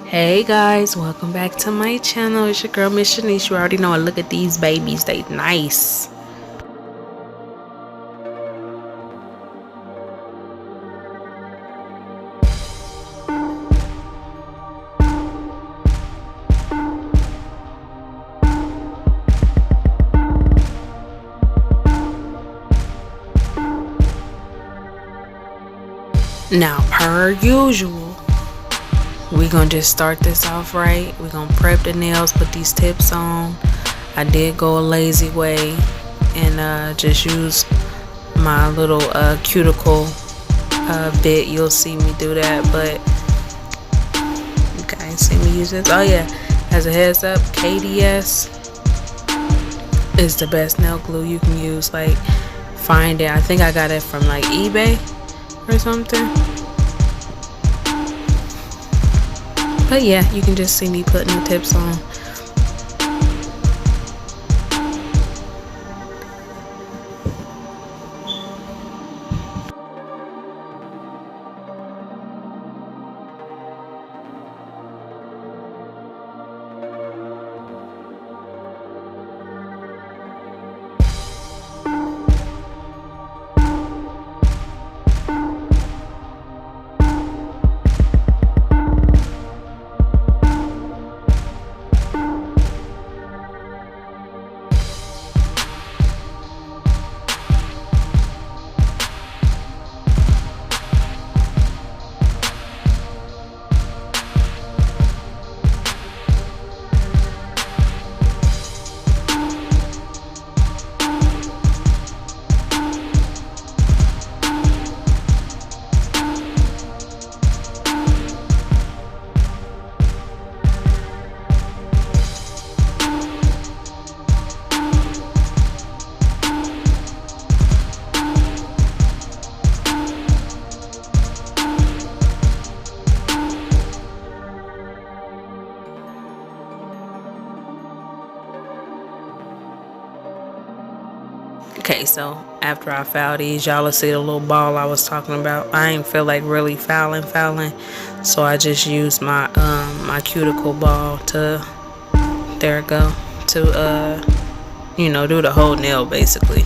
Hey guys, welcome back to my channel. It's your girl MsJaniece. You already know I look at these babies, they nice. Now per usual, we're gonna just start this off right. We're gonna prep the nails, put these tips on. I did go a lazy way and just use my little cuticle bit. You'll see me do that, but you guys see me use this. Oh yeah, as a heads up, KDS is the best nail glue you can use. Like, find it. I think I got it from like eBay or something. But yeah, you can just see me putting the tips on. Okay, so after I file these, y'all will see the little ball I was talking about. I ain't feel like really filing, so I just used my my cuticle ball to, there it go, to you know, do the whole nail basically.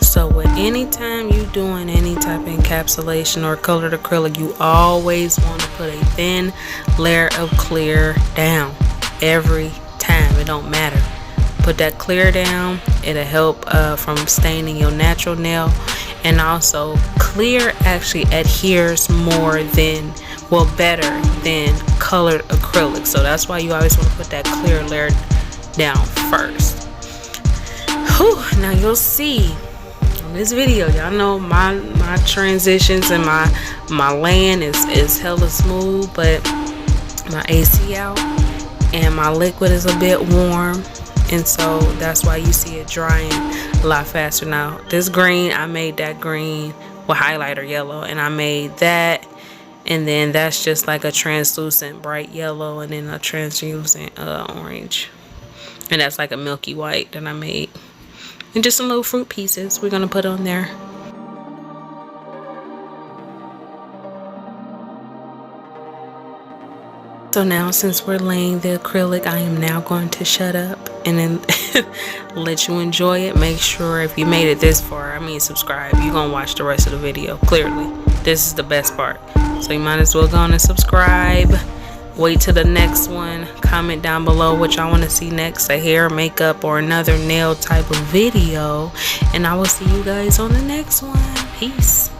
So with anytime you doing any type of encapsulation or colored acrylic, you always want to put a thin layer of clear down every time. It don't matter. Put that clear down. It'll help from staining your natural nail, and also clear actually adheres more than, well, better than colored acrylic. So that's why you always want to put that clear layer down first. Whew, now you'll see this video, y'all know my transitions and my land is hella smooth, but my AC out and my liquid is a bit warm, and so that's why you see it drying a lot faster. Now this green, I made that green with highlighter yellow, and I made that, and then that's just like a translucent bright yellow, and then a translucent orange, and that's like a milky white that I made. And just some little fruit pieces we're gonna put on there. So now, since we're laying the acrylic, I am now going to shut up and then let you enjoy it. Make sure if you made it this far, subscribe. You're gonna watch the rest of the video. Clearly, this is the best part, so you might as well go on and subscribe. Wait till the next one. Comment down below what y'all want to see next, a hair, makeup, or another nail type of video, and I will see you guys on the next one. Peace.